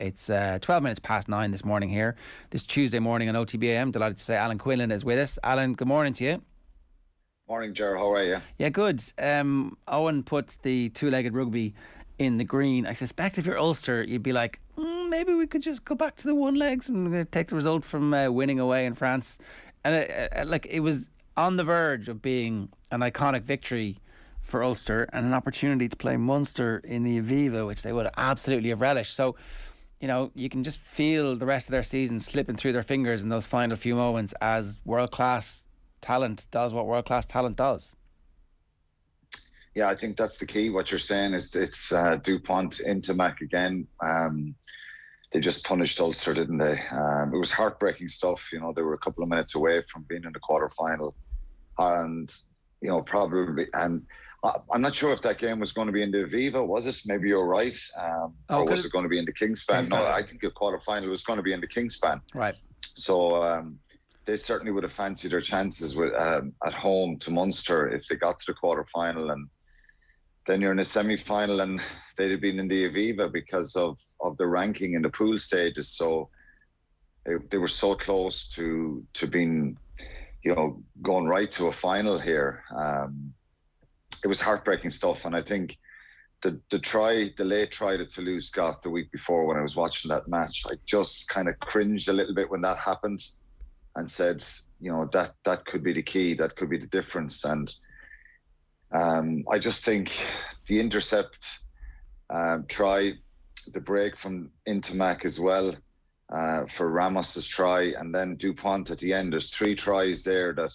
It's 12 minutes past 9 this morning here. This Tuesday morning on OTB AM. Delighted to say Alan Quinlan is with us. Alan, good morning to you. Morning, Ger. How are you? Yeah, good. Eoin put the two-legged rugby in the green. I suspect if you're Ulster, you'd be like, maybe we could just go back to the one legs and take the result from winning away in France. And it was on the verge of being an iconic victory for Ulster and an opportunity to play Munster in the Aviva, which they would absolutely have relished. So, you know, you can just feel the rest of their season slipping through their fingers in those final few moments as world-class talent does what world-class talent does. Yeah, I think that's the key. What you're saying is it's DuPont into Mac again. They just punished Ulster, didn't they? It was heartbreaking stuff. You know, they were a couple of minutes away from being in the quarterfinal. And, you know, probably... And I'm not sure if that game was going to be in the Aviva, was it? Maybe you're right. Or was it going to be in the Kingspan? No, I think the quarterfinal was going to be in the Kingspan. Right. So they certainly would have fancied their chances with at home to Munster if they got to the quarterfinal. And then you're in a semi-final and they'd have been in the Aviva because of the ranking in the pool stages. So they were so close to being, you know, going right to a final here. It was heartbreaking stuff, and I think the late try that Toulouse got the week before when I was watching that match, I just kind of cringed a little bit when that happened and said, you know, that could be the key, that could be the difference. And I just think the intercept try, the break from into Mac as well for Ramos's try, and then DuPont at the end. There's 3 tries there that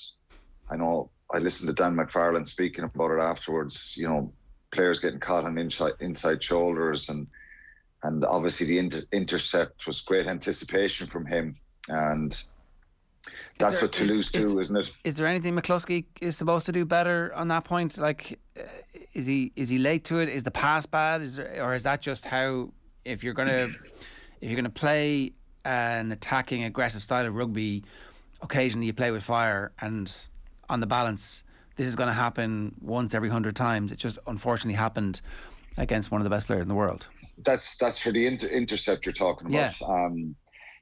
I know. I listened to Dan McFarlane speaking about it afterwards. You know, players getting caught on inside shoulders, and obviously the intercept was great anticipation from him, and that's what Toulouse do, isn't it? Is there anything McCluskey is supposed to do better on that point? Like, is he late to it? Is the pass bad? Or is that just how if you're gonna play an attacking, aggressive style of rugby, occasionally you play with fire, and on the balance, this is going to happen once every 100 times. It just unfortunately happened against one of the best players in the world. That's for the intercept you're talking about.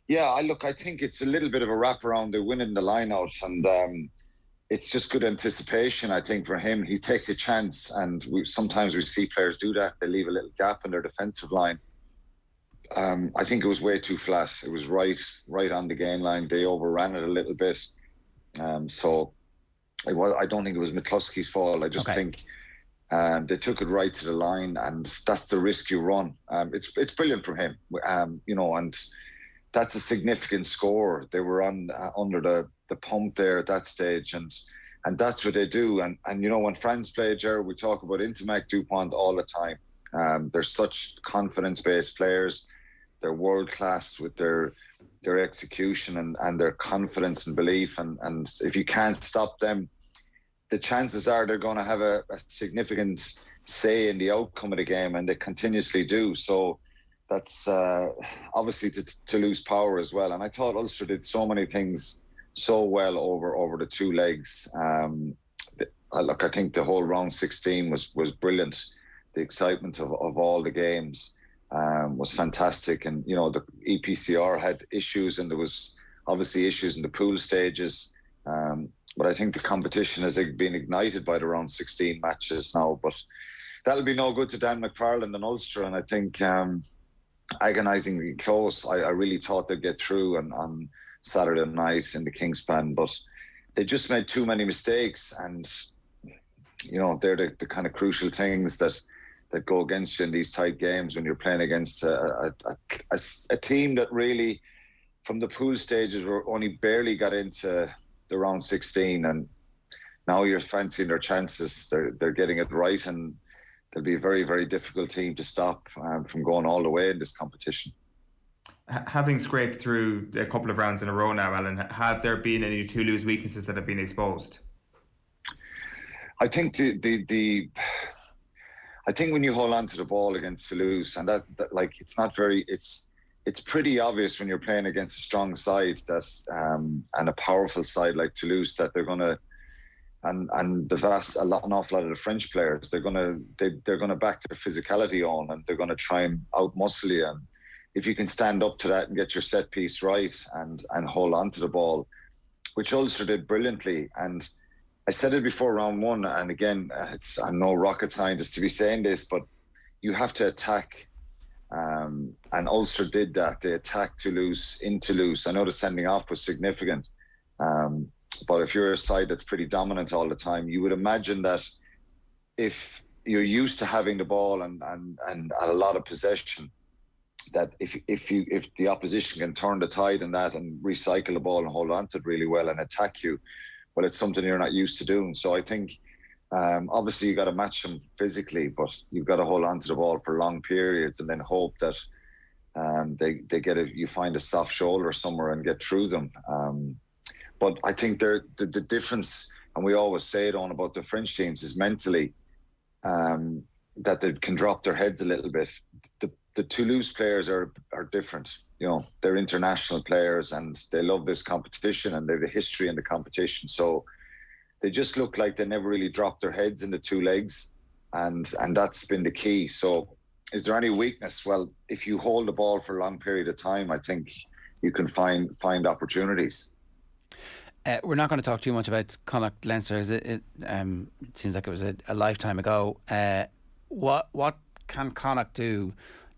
Yeah. I think it's a little bit of a wraparound. They're winning the line out, and it's just good anticipation. I think for him, he takes a chance, and sometimes we see players do that. They leave a little gap in their defensive line. I think it was way too flat. It was right on the gain line. They overran it a little bit. So I don't think it was McCluskey's fault. I just think they took it right to the line, and that's the risk you run. It's brilliant from him, you know, and that's a significant score. They were under the pump there at that stage, and that's what they do. And you know, when France play, Ger, we talk about Intermac DuPont all the time. They're such confidence-based players. They're world class with their execution and their confidence and belief, and if you can't stop them, the chances are they're going to have a significant say in the outcome of the game, and they continuously do. So that's obviously to lose power as well. And I thought Ulster did so many things so well over the 2 legs. I think the whole round 16 was brilliant. The excitement of all the games was fantastic. And, you know, the EPCR had issues, and there was obviously issues in the pool stages. But I think the competition has been ignited by the round 16 matches now. But that'll be no good to Dan McFarlane and Ulster. And I think agonisingly close. I really thought they'd get through on Saturday night in the Kingspan. But they just made too many mistakes. And, you know, they're the kind of crucial things that go against you in these tight games when you're playing against a team that really, from the pool stages, were only barely got into the round 16, and now you're fancying their chances. They're getting it right, and they'll be a very, very difficult team to stop from going all the way in this competition. Having scraped through a couple of rounds in a row now, Alan, have there been any Toulouse weaknesses that have been exposed? I think I think when you hold on to the ball against Toulouse, and that like it's pretty obvious when you're playing against a strong side and a powerful side like Toulouse that they're gonna, and an awful lot of the French players, they're gonna back their physicality on, and they're gonna try and out muscle you. And if you can stand up to that and get your set piece right and hold on to the ball, which Ulster did brilliantly. And I said it before round one, and again, I'm no rocket scientist to be saying this, but you have to attack. And Ulster did that. They attacked Toulouse in Toulouse. I know the sending off was significant. But if you're a side that's pretty dominant all the time, you would imagine that if you're used to having the ball and a lot of possession, that if the opposition can turn the tide in that and recycle the ball and hold on to it really well and attack you, well, it's something you're not used to doing. So I think obviously you got to match them physically, but you've got to hold on to the ball for long periods and then hope that you find a soft shoulder somewhere and get through them. But I think the difference, and we always say it on about the French teams, is mentally that they can drop their heads a little bit. The Toulouse players are different. You know, they're international players and they love this competition and they have a history in the competition. So they just look like they never really dropped their heads in the two legs, and that's been the key. So is there any weakness? Well, if you hold the ball for a long period of time, I think you can find opportunities. We're not going to talk too much about Connacht Leinster. It seems like it was a lifetime ago. What can Connacht do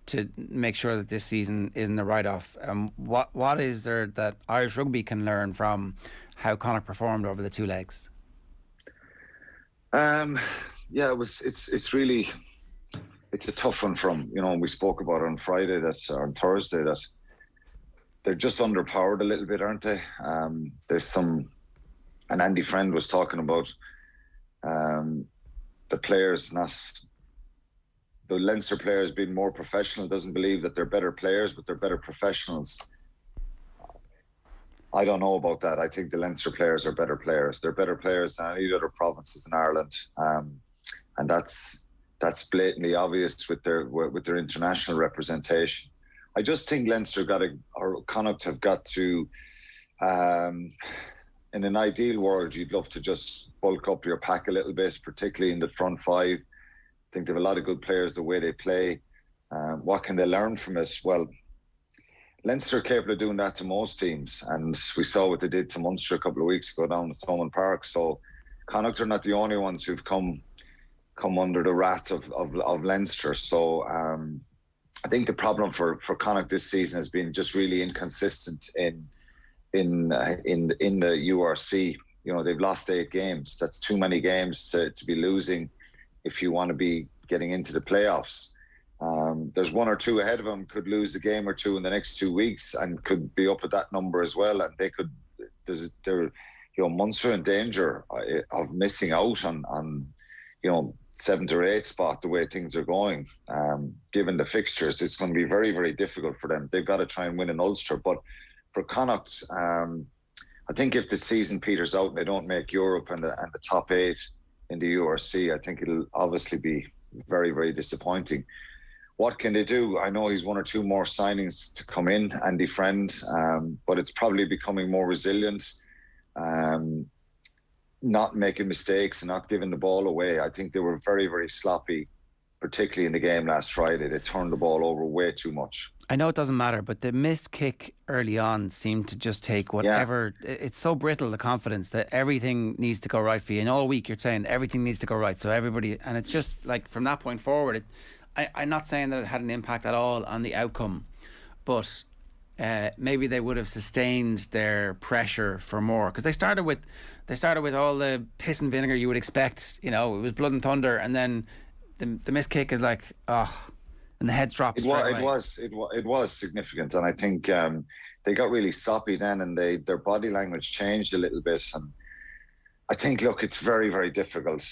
to make sure that this season isn't a write-off? What is there that Irish rugby can learn from how Connacht performed over the two legs? It's a tough one from, we spoke about it on Friday, on Thursday, that they're just underpowered a little bit, aren't they? And Andy Friend was talking about the players, the Leinster players being more professional, doesn't believe that they're better players, but they're better professionals. I don't know about that. I think the Leinster players are better players. They're better players than any other provinces in Ireland. And that's blatantly obvious with their international representation. I just think Leinster Connacht have got to, in an ideal world, you'd love to just bulk up your pack a little bit, particularly in the front five. I think they have a lot of good players the way they play. What can they learn from it? Well, Leinster are capable of doing that to most teams, and we saw what they did to Munster a couple of weeks ago down at Thomond Park. So Connacht are not the only ones who've come under the wrath of Leinster. So I think the problem for Connacht this season has been just really inconsistent in the URC. They've lost 8 games. That's too many games to be losing if you want to be getting into the playoffs. There's 1 or 2 ahead of them, could lose a game or 2 in the next 2 weeks and could be up at that number as well. And Munster in danger of missing out on 7th or 8th spot the way things are going. Given the fixtures, it's going to be very, very difficult for them. They've got to try and win in Ulster. But for Connacht, I think if the season peters out and they don't make Europe and the top 8 in the URC, I think it'll obviously be very, very disappointing. What can they do? I know he's 1 or 2 more signings to come in, Andy Friend, but it's probably becoming more resilient, not making mistakes and not giving the ball away. I think they were very, very sloppy, particularly in the game last Friday. They turned the ball over way too much. I know it doesn't matter, but the missed kick early on seemed to just take whatever. Yeah. It's so brittle, the confidence, that everything needs to go right for you. And all week you're saying everything needs to go right. So everybody, and it's just like from that point forward, I'm not saying that it had an impact at all on the outcome, but maybe they would have sustained their pressure for more, because they started with all the piss and vinegar you would expect. It was blood and thunder, and then the missed kick is like, and the heads dropped. It was significant, and I think they got really sloppy then, and their body language changed a little bit. And I think, look, it's very, very difficult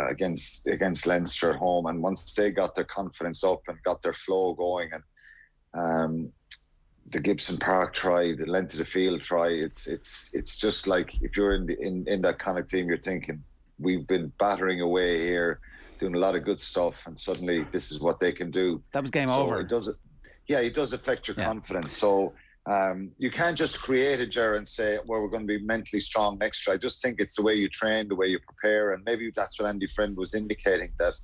against Leinster at home. And once they got their confidence up and got their flow going, and the Gibson Park try, the length of the field try, it's just like if you're in that kind of team, you're thinking, we've been battering away here, doing a lot of good stuff, and suddenly this is what they can do. That was game over. It does affect your confidence. So you can't just create a Ger and say, well, we're going to be mentally strong next year. I just think it's the way you train, the way you prepare, and maybe that's what Andy Friend was indicating, that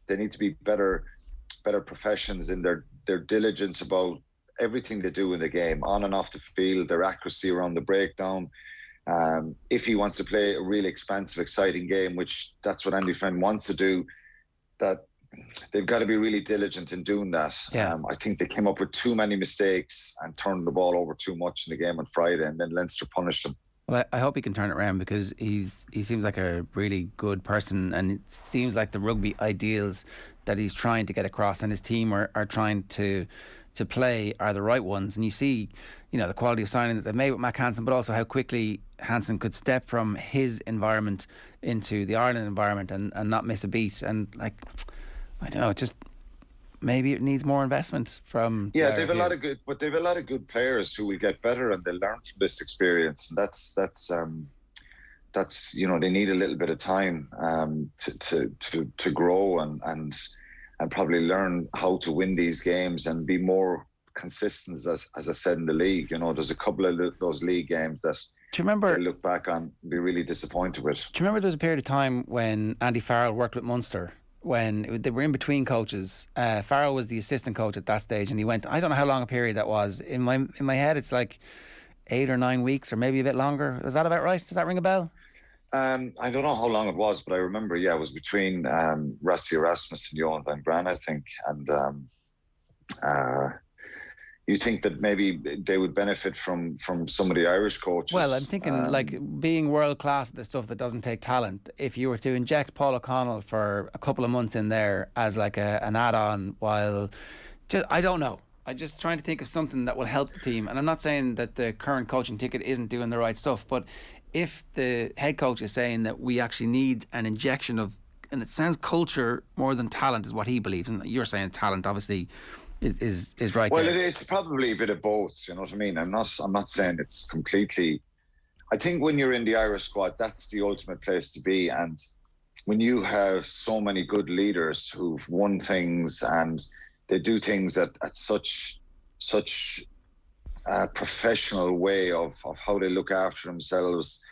they need to be better professions in their diligence about everything they do in the game, on and off the field, their accuracy around the breakdown. If he wants to play a really expansive, exciting game, which that's what Andy Friend wants to do, that they've got to be really diligent in doing that. Yeah. I think they came up with too many mistakes and turned the ball over too much in the game on Friday, and then Leinster punished them. Well, I hope he can turn it around, because he seems like a really good person, and it seems like the rugby ideals that he's trying to get across and his team are trying to play are the right ones. And you see, the quality of signing that they've made with Mac Hansen, but also how quickly Hansen could step from his environment into the Ireland environment and not miss a beat. And I don't know, just maybe it needs more investment from. Yeah, they've a lot of good players who will get better, and they'll learn from this experience. And that's they need a little bit of time to grow and probably learn how to win these games and be more consistent, as I said, in the league. There's a couple of those league games that do you remember, they look back on and be really disappointed with. Do you remember there was a period of time when Andy Farrell worked with Munster, when they were in between coaches? Farrell was the assistant coach at that stage, and he went, I don't know how long a period that was. In my head, it's like 8 or 9 weeks, or maybe a bit longer. Is that about right? Does that ring a bell? I don't know how long it was, but I remember, it was between Rassie Erasmus and Johan van Graan, I think. And you think that maybe they would benefit from some of the Irish coaches? Well, I'm thinking being world class at the stuff that doesn't take talent. If you were to inject Paul O'Connell for a couple of months in there as like an add-on, I don't know. I'm just trying to think of something that will help the team. And I'm not saying that the current coaching ticket isn't doing the right stuff, but if the head coach is saying that we actually need an injection of, and it sounds culture more than talent is what he believes, and you're saying talent obviously is right. Well, there. It's probably a bit of both. You know what I mean? I'm not saying it's completely. I think when you're in the Irish squad, that's the ultimate place to be. And when you have so many good leaders who've won things and they do things at such a professional way of how they look after themselves,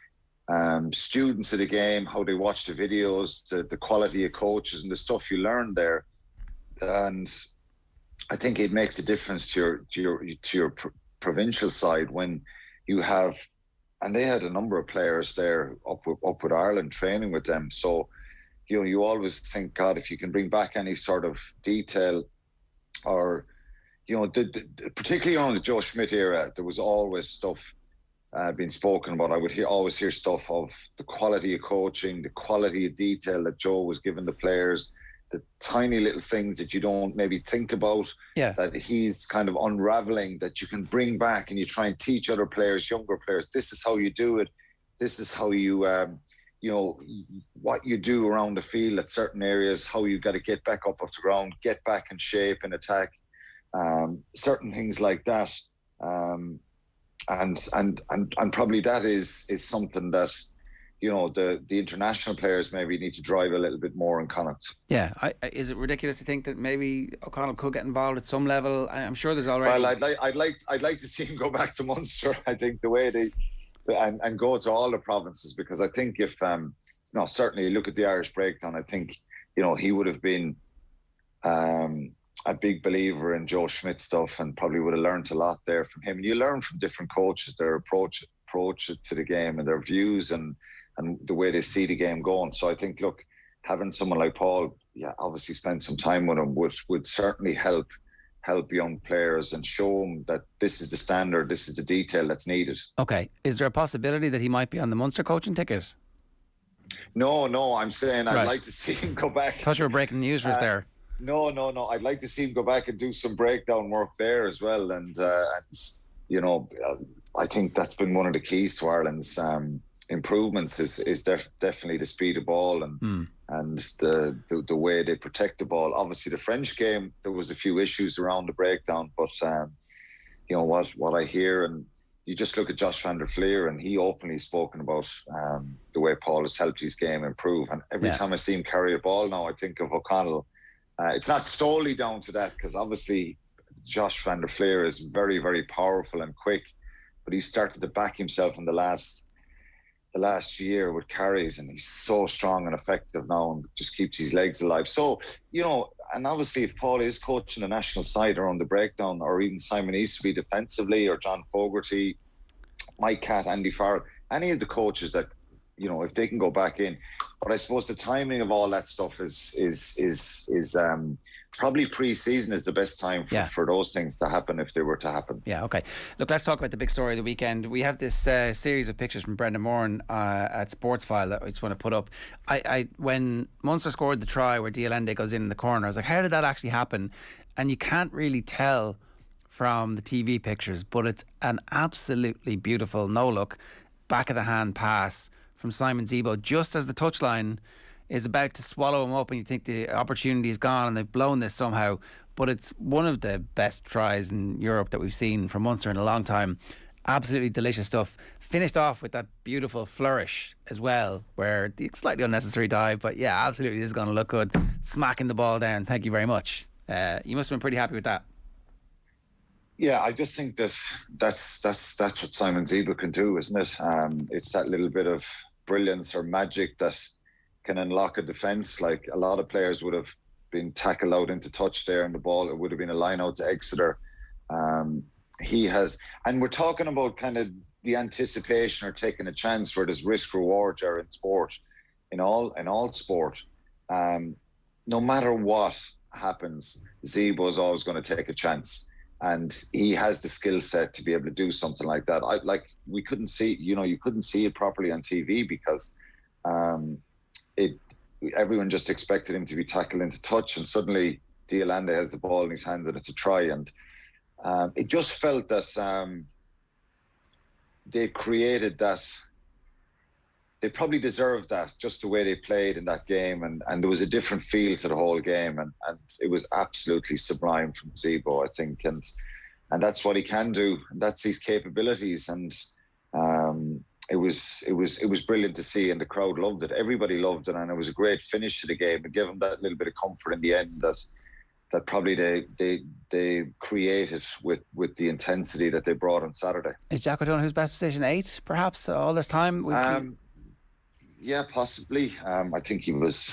students of the game, how they watch the videos, the quality of coaches and the stuff you learn there, and I think it makes a difference to your provincial side when you have, and they had a number of players there up with Ireland training with them. So, you always think, God, if you can bring back any sort of detail, or particularly on the Joe Schmidt era, there was always stuff being spoken about. I would always hear stuff of the quality of coaching, the quality of detail that Joe was giving the players, the tiny little things that you don't maybe think about, that he's kind of unraveling, that you can bring back and you try and teach other players, younger players, this is how you do it. This is how you, what you do around the field at certain areas, how you got to get back up off the ground, get back in shape and attack, certain things like that. And probably that is something that, the international players maybe need to drive a little bit more in Connacht. Yeah, is it ridiculous to think that maybe O'Connell could get involved at some level? I'm sure there's already. Well, I'd like to see him go back to Munster. I think the way and go to all the provinces, because I think if certainly look at the Irish breakdown, I think he would have been a big believer in Joe Schmidt stuff and probably would have learned a lot there from him. And you learn from different coaches, their approach to the game and their views and the way they see the game going. So I think, look, having someone like Paul, obviously spend some time with him would certainly help young players and show them that this is the standard, this is the detail that's needed. Okay. Is there a possibility that he might be on the Munster coaching ticket? No, I'm saying I'd like to see him go back. I thought you were breaking news for us there. No. I'd like to see him go back and do some breakdown work there as well. And I think that's been one of the keys to Ireland's improvements is definitely the speed of ball and the way they protect the ball. Obviously, the French game, there was a few issues around the breakdown, but what I hear, and you just look at Josh van der Fleer, and he openly spoken about the way Paul has helped his game improve. And every time I see him carry a ball now, I think of O'Connell. It's not solely down to that, because obviously Josh van der Fleer is very, very powerful and quick, but he started to back himself in the last the last year with carries, and he's so strong and effective now and just keeps his legs alive. So, and obviously if Paul is coaching the national side around the breakdown, or even Simon Easterby defensively, or John Fogarty, Mike Catt, Andy Farrell, any of the coaches that, if they can go back in. But I suppose the timing of all that stuff is probably pre-season is the best time for those things to happen, if they were to happen. Yeah, okay. Look, let's talk about the big story of the weekend. We have this series of pictures from Brendan Moran at Sports File that I just want to put up. When Munster scored the try where Dialende goes in the corner, I was like, how did that actually happen? And you can't really tell from the TV pictures, but it's an absolutely beautiful no-look back of the hand pass from Simon Zebo just as the touchline is about to swallow him up, and you think the opportunity is gone and they've blown this somehow. But it's one of the best tries in Europe that we've seen from Munster in a long time. Absolutely delicious stuff. Finished off with that beautiful flourish as well, where the slightly unnecessary dive, but yeah, absolutely, this is going to look good. Smacking the ball down. Thank you very much. You must have been pretty happy with that. Yeah, I just think that's what Simon Zebo can do, isn't it? It's that little bit of brilliance or magic that can unlock a defence. Like, a lot of players would have been tackled out into touch there, and the ball, it would have been a line out to Exeter. He has, and we're talking about kind of the anticipation or taking a chance where there's risk reward there in sport, in all sport. No matter what happens, Zebo is always going to take a chance. And he has the skill set to be able to do something like that. We couldn't see, you couldn't see it properly on TV because everyone just expected him to be tackled into touch, and suddenly Dialende has the ball in his hand and it's a try. And it just felt that they created that. They probably deserved that, just the way they played in that game, and there was a different feel to the whole game, and it was absolutely sublime from Zebo, I think, and that's what he can do, and that's his capabilities, and it was brilliant to see, and the crowd loved it. Everybody loved it, and it was a great finish to the game. It gave them that little bit of comfort in the end that probably they created with the intensity that they brought on Saturday. Is Jack O'Donoghu's best position 8, perhaps, all this time? Yeah, possibly. I think he was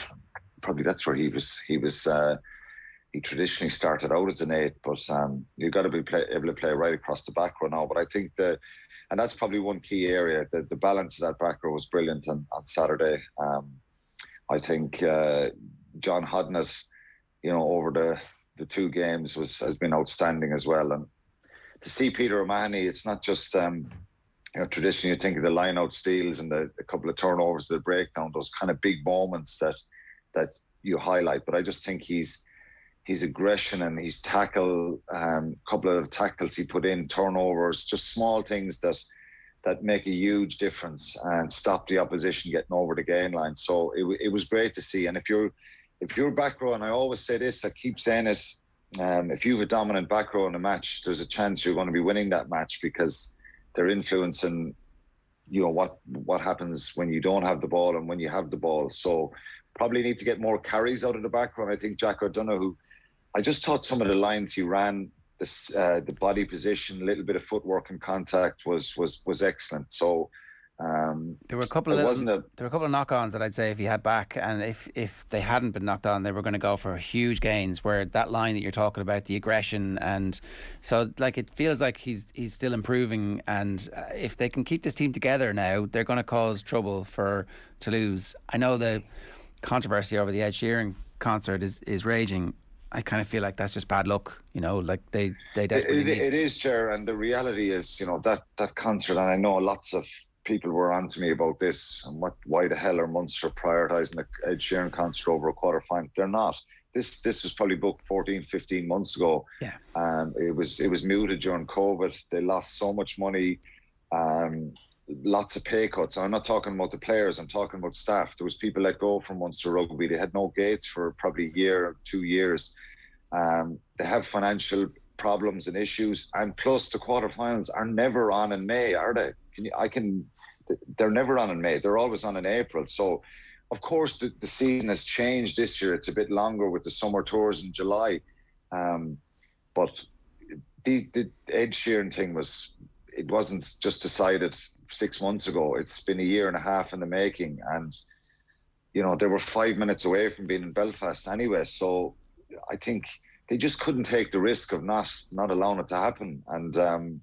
probably, that's where he was. He traditionally started out as an 8, but you've got to be able to play right across the back row now. But I think and that's probably one key area. The balance of that back row was brilliant on Saturday. I think John Hodnett, over the 2 games has been outstanding as well. And to see Peter O'Mahony, it's not just traditionally you think of the line-out steals and the couple of turnovers, the breakdown, those kind of big moments that you highlight. But I just think his aggression and his tackle, couple of tackles he put in, turnovers, just small things that make a huge difference and stop the opposition getting over the gain line. So it was great to see. And if you're back row, and I always say this, I keep saying it, if you have a dominant back row in a match, there's a chance you're going to be winning that match, because they're influencing, what happens when you don't have the ball and when you have the ball. So probably need to get more carries out of the back row. I think Jack O'Donoghue, I just thought some of the lines he ran, the body position, a little bit of footwork and contact was excellent. So there were a couple of knock-ons that I'd say if he had back, and if they hadn't been knocked on, they were going to go for huge gains. Where that line that you're talking about, the aggression, and so it feels like he's still improving. And if they can keep this team together now, they're going to cause trouble for Toulouse. I know the controversy over the Ed Sheeran concert is raging. I kind of feel like that's just bad luck, like they desperately need. It is, Ger, and the reality is, that concert, and I know lots of people were on to me about this, and why the hell are Munster prioritising the Ed Sheeran concert over a quarter-final? They're not. This was probably booked 14, 15 months ago. Yeah. It was muted during COVID. They lost so much money, lots of pay cuts. I'm not talking about the players, I'm talking about staff. There was people let go from Munster Rugby. They had no gates for probably a year or 2 years. They have financial problems and issues, and plus the quarterfinals are never on in May, are they? They're never on in May. They're always on in April. So, of course, the season has changed this year. It's a bit longer with the summer tours in July. But the Ed Sheeran thing wasn't just decided 6 months ago. It's been a year and a half in the making, and they were 5 minutes away from being in Belfast anyway. So I think they just couldn't take the risk of not allowing it to happen. And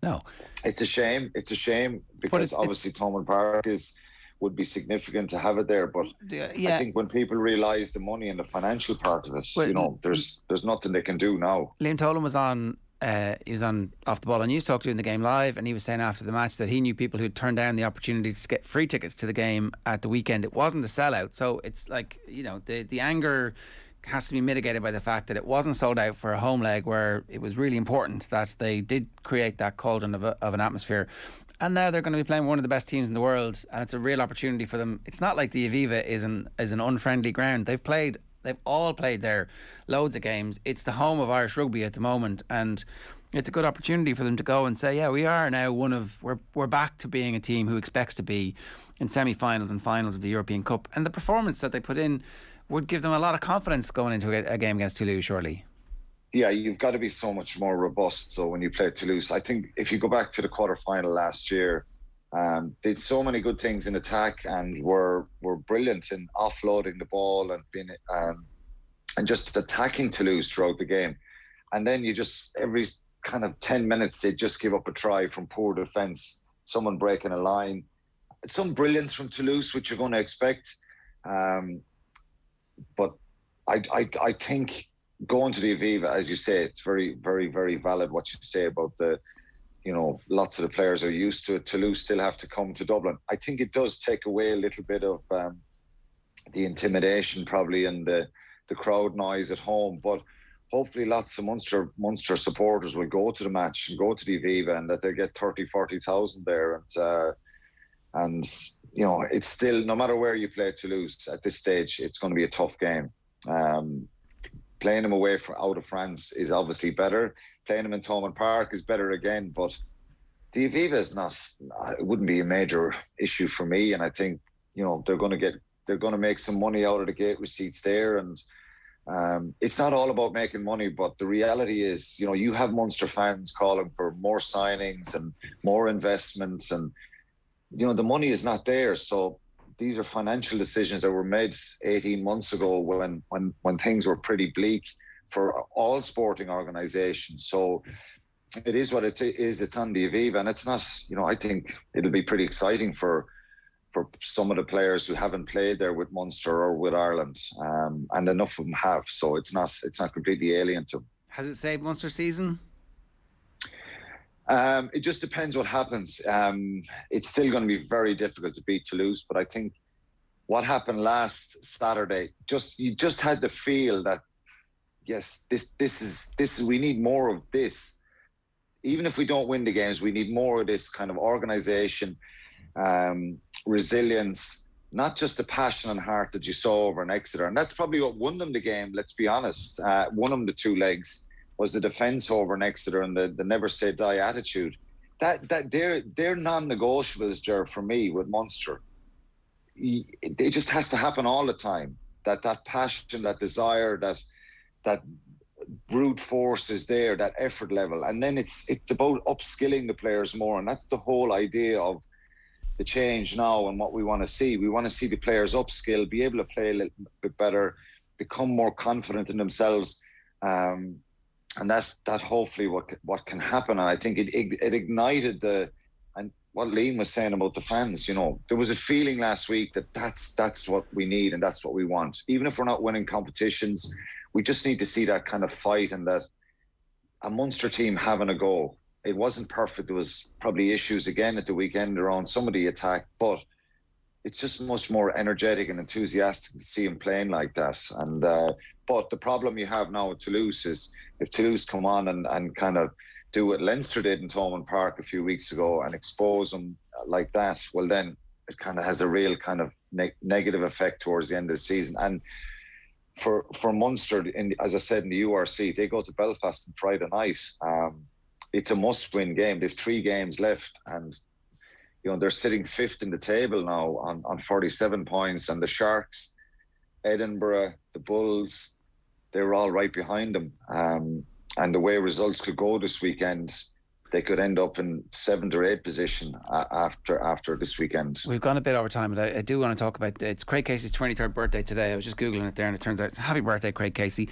no, it's a shame. It's a shame because obviously Thomond Park would be significant to have it there. But I think when people realise the money and the financial part of it, there's nothing they can do now. Liam Tolan was on. He was on Off the Ball on News Talk doing the game live, and he was saying after the match that he knew people who'd turned down the opportunity to get free tickets to the game at the weekend. It wasn't a sellout, so it's like the anger has to be mitigated by the fact that it wasn't sold out for a home leg where it was really important that they did create that cauldron of an atmosphere. And now they're going to be playing one of the best teams in the world, and it's a real opportunity for them. It's not like the Aviva is an unfriendly ground. They've all played there loads of games. It's the home of Irish rugby at the moment, and it's a good opportunity for them to go and say, yeah, we are now we're back to being a team who expects to be in semi-finals and finals of the European Cup. And the performance that they put in would give them a lot of confidence going into a game against Toulouse, surely. Yeah, you've got to be so much more robust. So when you play Toulouse, I think if you go back to the quarter-final last year, they did so many good things in attack and were brilliant in offloading the ball and being and just attacking Toulouse throughout the game. And then every kind of 10 minutes they'd just give up a try from poor defence, someone breaking a line. Some brilliance from Toulouse, which you're going to expect. But I think going to the Aviva, as you say, it's very, very, very valid what you say about lots of the players are used to it. Toulouse still have to come to Dublin. I think it does take away a little bit of the intimidation probably and the crowd noise at home. But hopefully lots of Munster supporters will go to the match and go to the Aviva, and that they get 30,000-40,000 there. And it's still, no matter where you play Toulouse at this stage, it's going to be a tough game. Playing them away out of France is obviously better. Playing them in Thomond Park is better again. But the Aviva it wouldn't be a major issue for me. And I think, they're going to make some money out of the gate receipts there. And it's not all about making money, but the reality is, you have Munster fans calling for more signings and more investments, and the money is not there. So these are financial decisions that were made 18 months ago when things were pretty bleak for all sporting organisations. So it is what it is. It's on the Aviva, and it's not. I think it'll be pretty exciting for some of the players who haven't played there with Munster or with Ireland, and enough of them have. So it's not completely alien to them. Has it saved Munster season? It just depends what happens. It's still going to be very difficult to beat Toulouse, but I think what happened last Saturday, you just had the feel that yes, this is we need more of this. Even if we don't win the games, we need more of this kind of organisation, resilience, not just the passion and heart that you saw over in Exeter. And that's probably what won them the game. Let's be honest. Won them the 2 legs. Was the defence over in Exeter and the never say die attitude. That they're non-negotiables, Ger, for me with Munster. It just has to happen all the time. That passion, that desire, that brute force is there, that effort level. And then it's about upskilling the players more. And that's the whole idea of the change now and what we want to see. We want to see the players upskill, be able to play a little bit better, become more confident in themselves. And that's hopefully what can happen. And I think it ignited and what Liam was saying about the fans. There was a feeling last week that that's what we need and that's what we want. Even if we're not winning competitions, we just need to see that kind of fight and that a Munster team having a go. It wasn't perfect. There was probably issues again at the weekend around some of the attack, but it's just much more energetic and enthusiastic to see him playing like that. And but the problem you have now with Toulouse is if Toulouse come on and kind of do what Leinster did in Thomond Park a few weeks ago and expose them like that, well then it kind of has a real kind of negative effect towards the end of the season. And for Munster, as I said, in the URC, they go to Belfast on Friday night. It's a must-win game. They've 3 games left, and they're sitting 5th in the table now on 47 points, and the Sharks, Edinburgh, the Bulls, they were all right behind them. And the way results could go this weekend, they could end up in 7th or 8th position after this weekend. We've gone a bit over time, but I do want to talk about it's Craig Casey's 23rd birthday today. I was just Googling it there, and it turns out it's happy birthday, Craig Casey.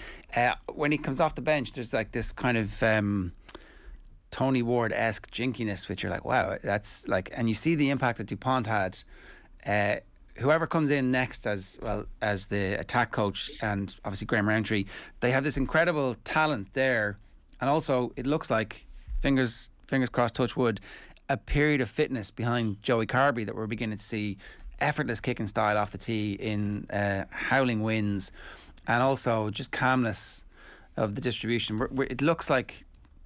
When he comes off the bench, there's like this kind of Tony Ward-esque jinkiness, which you're like, wow, that's like, and you see the impact that DuPont had. Whoever comes in next as the attack coach, and obviously Graham Rowntree, they have this incredible talent there, and also it looks like, fingers crossed, touch wood, a period of fitness behind Joey Carberry that we're beginning to see. Effortless kicking style off the tee in howling winds, and also just calmness of the distribution. It looks like,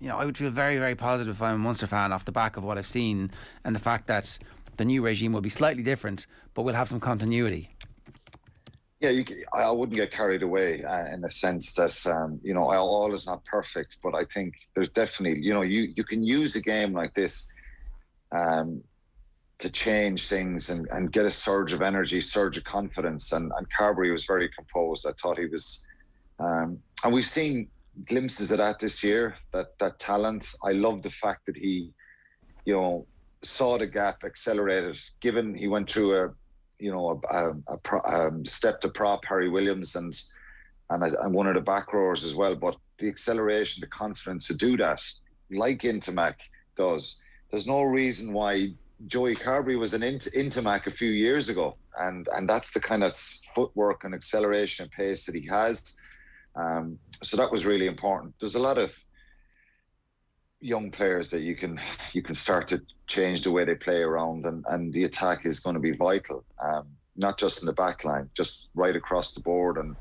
I would feel very, very positive if I'm a Munster fan off the back of what I've seen, and the fact that the new regime will be slightly different, but we'll have some continuity. Yeah, I wouldn't get carried away in the sense that, all is not perfect, but I think there's definitely, you can use a game like this to change things and get a surge of energy, surge of confidence. And Carberry was very composed. I thought he was, and we've seen glimpses of that this year, that talent. I love the fact that he, saw the gap, accelerated, given he went through a step to prop Harry Williams and one of the back rowers as well. But the acceleration, the confidence to do that, like Intimac does. There's no reason why Joey Carberry was an Intimac a few years ago, and that's the kind of footwork and acceleration and pace that he has. So that was really important. There's a lot of young players that you can start to change the way they play around, and the attack is going to be vital, not just in the back line, just right across the board, and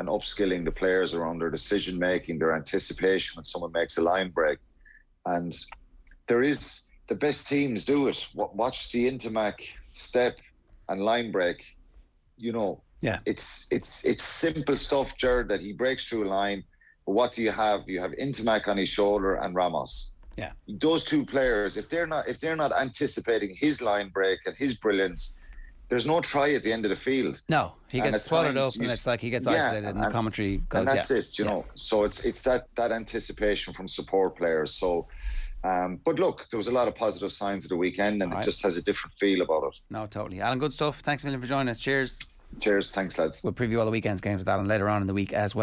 upskilling the players around their decision making, their anticipation when someone makes a line break. And the best teams do it. Watch the Intimac step and line break. Yeah, it's simple stuff, Ger, that he breaks through a line. But what do you have? You have Intimac on his shoulder and Ramos. Yeah, those two players, if they're not anticipating his line break and his brilliance, there's no try at the end of the field. No, he gets swallowed up, and it's like he gets isolated, and the commentary goes. And that's it, So it's that anticipation from support players. So, but look, there was a lot of positive signs of the weekend, and it just has a different feel about it. No, totally. Alan, good stuff. Thanks a million for joining us. Cheers. Cheers. Thanks, lads. We'll preview all the weekend's games with Alan later on in the week as well.